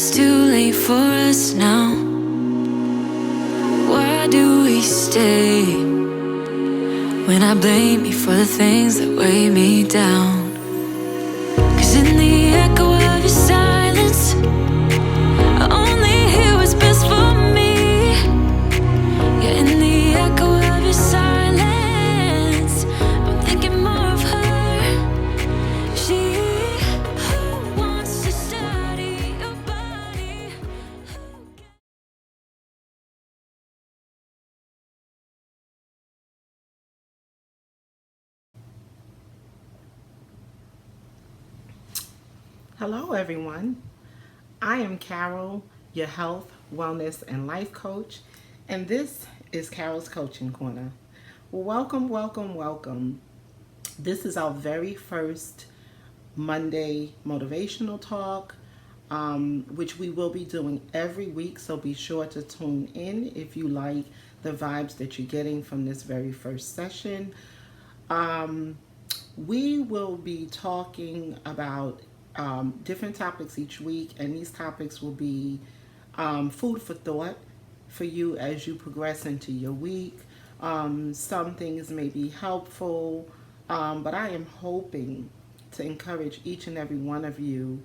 it's too late for us now. Why do we stay when I blame you for the things that weigh me down? 'Cause in the echo of your silence, I only hear what's best for me. Yeah, in the echo of your silence, I'm thinking more of her. She who wants to study your body. Hello, everyone. I am Carol, your health, wellness, and life coach, and this is Carol's Coaching Corner. Welcome, welcome, welcome. This is our very first Monday motivational talk, which we will be doing every week, so be sure to tune in if you like the vibes that you're getting from this very first session. We will be talking about different topics each week, and these topics will be food for thought for you as you progress into your week. Some things may be helpful, but I am hoping to encourage each and every one of you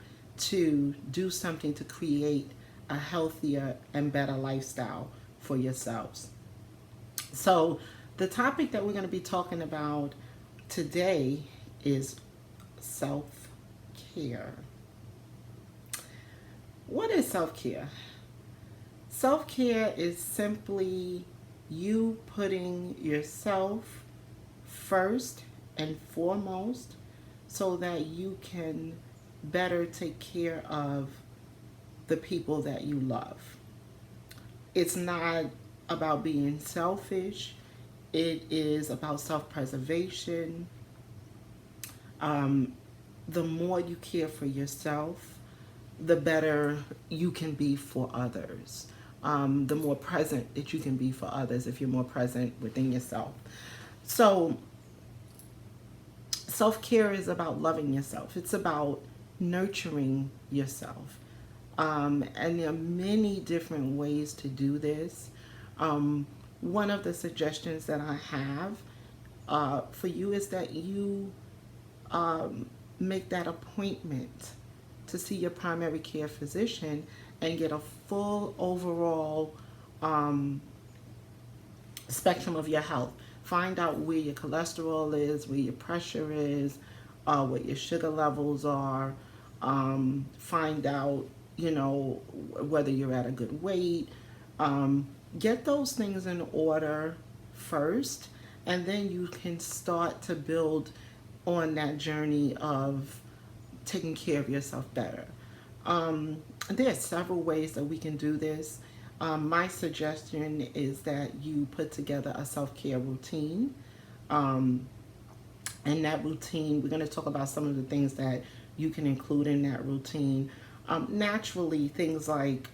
to do something to create a healthier and better lifestyle for yourselves. So, the topic that we're going to be talking about today is self care. What is self care? Self care is simply you putting yourself first and foremost so that you can better take care of the people that you love. It's not about being selfish, it is about self preservation. The more you care for yourself, the better you can be for others. The more present that you can be for others if you're more present within yourself. So, self care is about loving yourself, it's about nurturing yourself. And there are many different ways to do this. One of the suggestions that I have for you is that you make that appointment to see your primary care physician and get a full overall spectrum of your health. Find out where your cholesterol is, where your pressure is, what your sugar levels are. Find out, whether you're at a good weight. Get those things in order first, and then you can start to build on that journey of taking care of yourself better. There are several ways that we can do this. My suggestion is that you put together a self-care routine. And that routine, we're going to talk about some of the things that you can include in that routine. Naturally, things like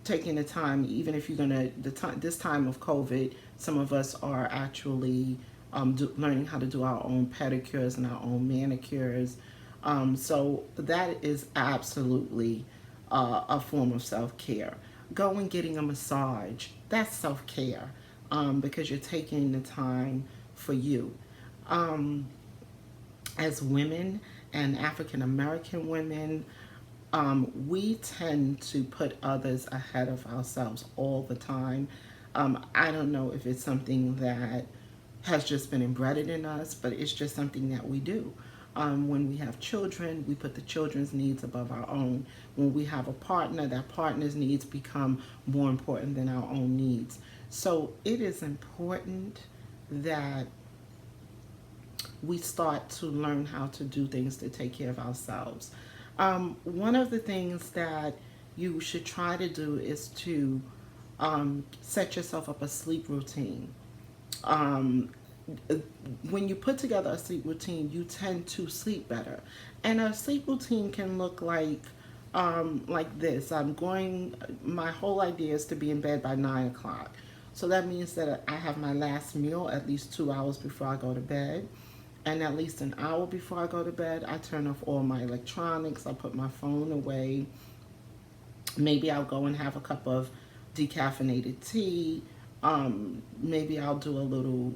taking the time, even if you're going to, this time of COVID, some of us are actually learning how to do our own pedicures and our own manicures. So that is absolutely a form of self-care. Going getting a massage, that's self-care, because you're taking the time for you. As women and African American women, we tend to put others ahead of ourselves all the time. I don't know if it's something that has just been embedded in us, but it's just something that we do. When we have children, we put the children's needs above our own. When we have a partner, that partner's needs become more important than our own needs. So it is important that we start to learn how to do things to take care of ourselves. One of the things that you should try to do is to set yourself up a sleep routine. When you put together a sleep routine, you tend to sleep better. And a sleep routine can look like this. My whole idea is to be in bed by 9 o'clock. So that means that I have my last meal at least 2 hours before I go to bed. And at least an hour before I go to bed, I turn off all my electronics. I put my phone away. Maybe I'll go and have a cup of decaffeinated tea. Maybe I'll do a little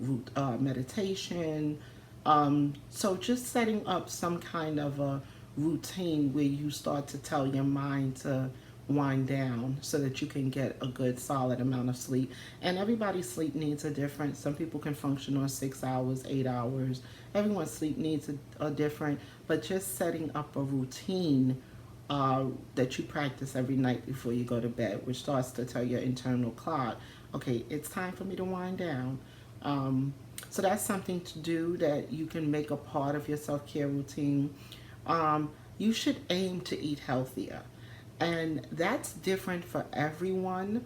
meditation. So just setting up some kind of a routine where you start to tell your mind to wind down so that you can get a good solid amount of sleep. And everybody's sleep needs are different. Some people can function on 6 hours, 8 hours. Everyone's sleep needs are different. But just setting up a routine that you practice every night before you go to bed, which starts to tell your internal clock, okay, it's time for me to wind down. So that's something to do that you can make a part of your self-care routine. You should aim to eat healthier. And that's different for everyone.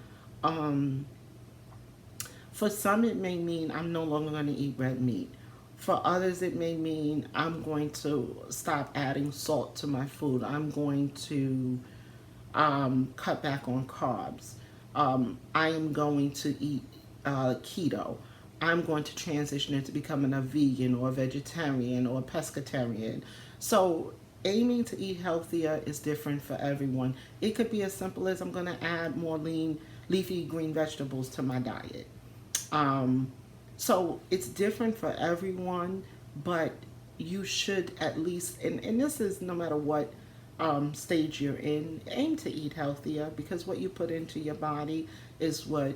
For some, it may mean I'm no longer going to eat red meat. For others, it may mean I'm going to stop adding salt to my food. I'm going to cut back on carbs. I am going to eat keto. I'm going to transition into becoming a vegan or a vegetarian or a pescatarian. So aiming to eat healthier is different for everyone. It could be as simple as I'm going to add more lean, leafy green vegetables to my diet. So it's different for everyone, but you should at least, and this is no matter what stage you're in, aim to eat healthier, because what you put into your body is what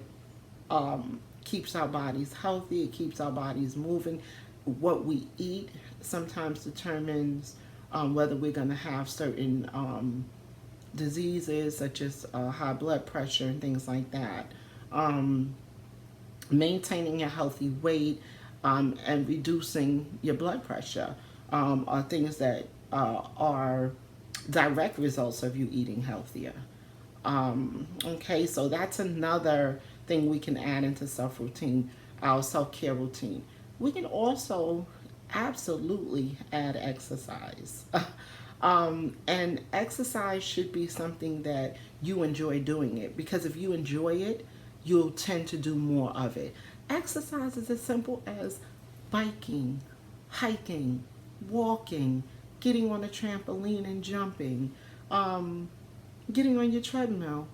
keeps our bodies healthy. It keeps our bodies moving. What we eat sometimes determines whether we're going to have certain diseases such as high blood pressure and things like that. Maintaining a healthy weight and reducing your blood pressure are things that are direct results of you eating healthier. Okay, so that's another thing we can add into our self-care routine. We can also absolutely add exercise. And exercise should be something that you enjoy doing it, because if you enjoy it, you'll tend to do more of it. Exercise is as simple as biking, hiking, walking, getting on a trampoline and jumping, getting on your treadmill,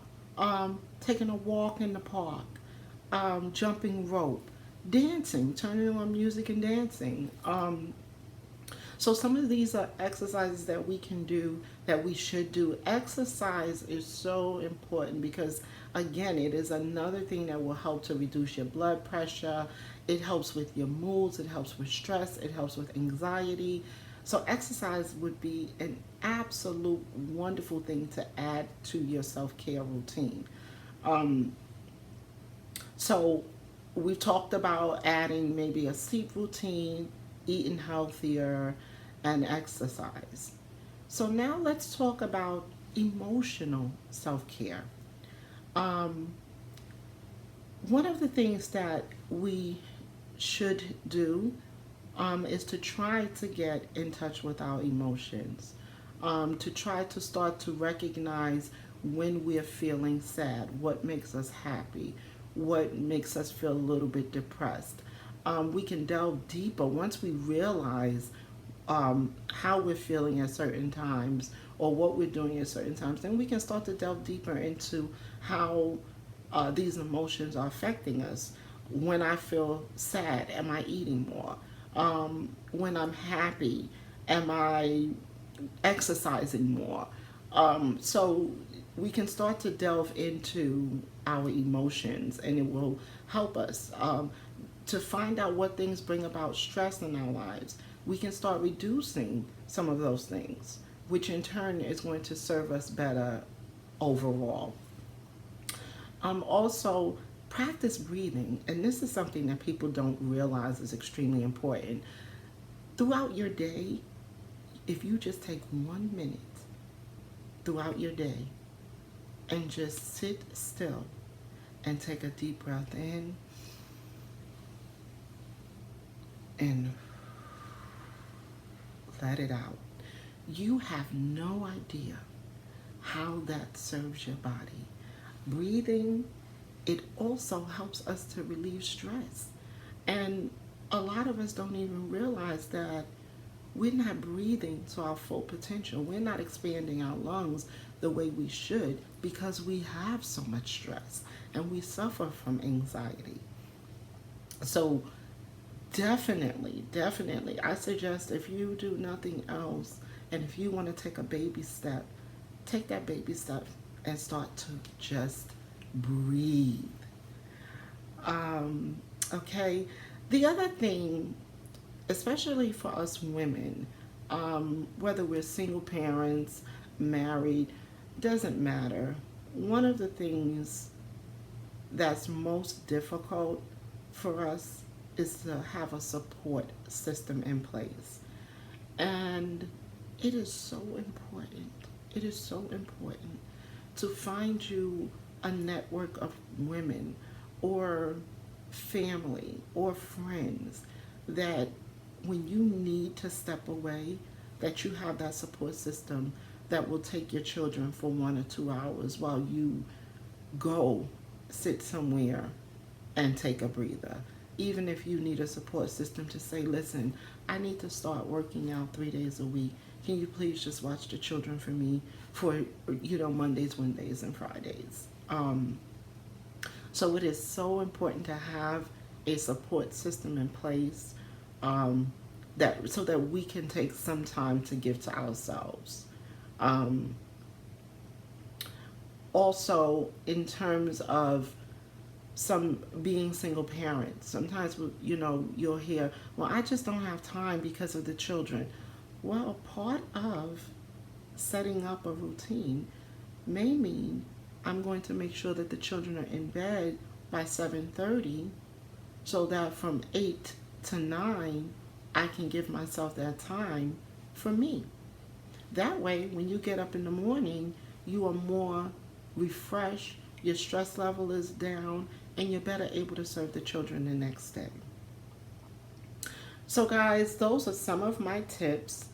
taking a walk in the park, jumping rope, dancing, turning on music and dancing. So some of these are exercises that we can do, that we should do. Exercise is so important because, again, it is another thing that will help to reduce your blood pressure. It helps with your moods. It helps with stress. It helps with anxiety. So exercise would be an absolute wonderful thing to add to your self-care routine. So we've talked about adding maybe a sleep routine, eating healthier, and exercise. So now let's talk about emotional self-care. One of the things that we should do is to try to get in touch with our emotions, to try to start to recognize when we're feeling sad, what makes us happy, what makes us feel a little bit depressed. We can delve deeper once we realize how we're feeling at certain times or what we're doing at certain times. Then we can start to delve deeper into how these emotions are affecting us. When I feel sad, am I eating more? When I'm happy, am I exercising more? So we can start to delve into our emotions, and it will help us to find out what things bring about stress in our lives. We can start reducing some of those things, which in turn is going to serve us better overall. Also, practice breathing, and this is something that people don't realize is extremely important. Throughout your day, if you just take 1 minute throughout your day and just sit still and take a deep breath in and let it out, you have no idea how that serves your body. Breathing, it also helps us to relieve stress. And a lot of us don't even realize that we're not breathing to our full potential. We're not expanding our lungs the way we should because we have so much stress and we suffer from anxiety. So definitely, I suggest if you do nothing else and if you want to take a baby step, take that baby step and start to just breathe. Okay. The other thing, especially for us women, whether we're single parents, married, doesn't matter. One of the things that's most difficult for us is to have a support system in place. And it is so important. It is so important to find you a network of women or family or friends that when you need to step away, that you have that support system that will take your children for 1 or 2 hours while you go sit somewhere and take a breather. Even if you need a support system to say, listen, I need to start working out 3 days a week. Can you please just watch the children for me for, Mondays, Wednesdays, and Fridays? So it is so important to have a support system in place, so that we can take some time to give to ourselves. Also, in terms of some being single parents, sometimes you'll hear, well, I just don't have time because of the children. Well, part of setting up a routine may mean I'm going to make sure that the children are in bed by 7:30 so that from 8 to 9 I can give myself that time for me. That way, when you get up in the morning, you are more refreshed, your stress level is down, and you're better able to serve the children the next day. So guys, those are some of my tips.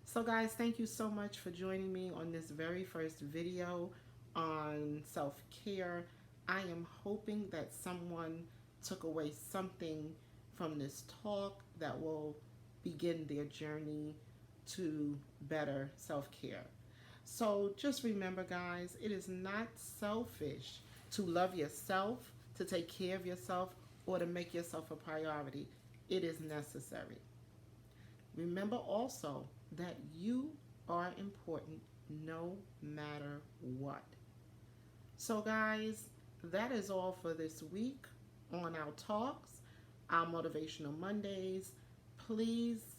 So guys, thank you so much for joining me on this very first video on self-care. I am hoping that someone took away something from this talk that will begin their journey to better self-care. So just remember, guys, it is not selfish to love yourself, to take care of yourself, or to make yourself a priority. It is necessary. Remember also that you are important no matter what. So guys, that is all for this week on our talks, our Motivational Mondays. Please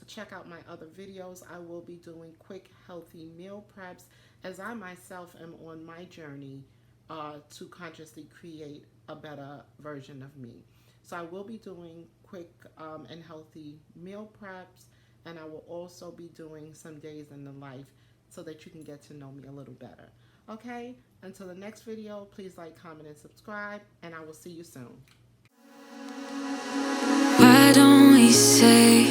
check out my other videos. I will be doing quick, healthy meal preps as I myself am on my journey to consciously create a better version of me. So I will be doing quick and healthy meal preps, and I will also be doing some days in the life so that you can get to know me a little better. Okay, until the next video, please like, comment, and subscribe, and I will see you soon. Why don't we say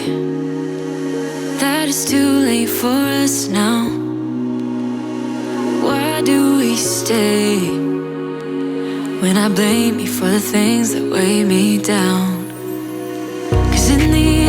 that it's too late for us now? Why do we stay when I blame you for the things that weigh me down? 'Cause in the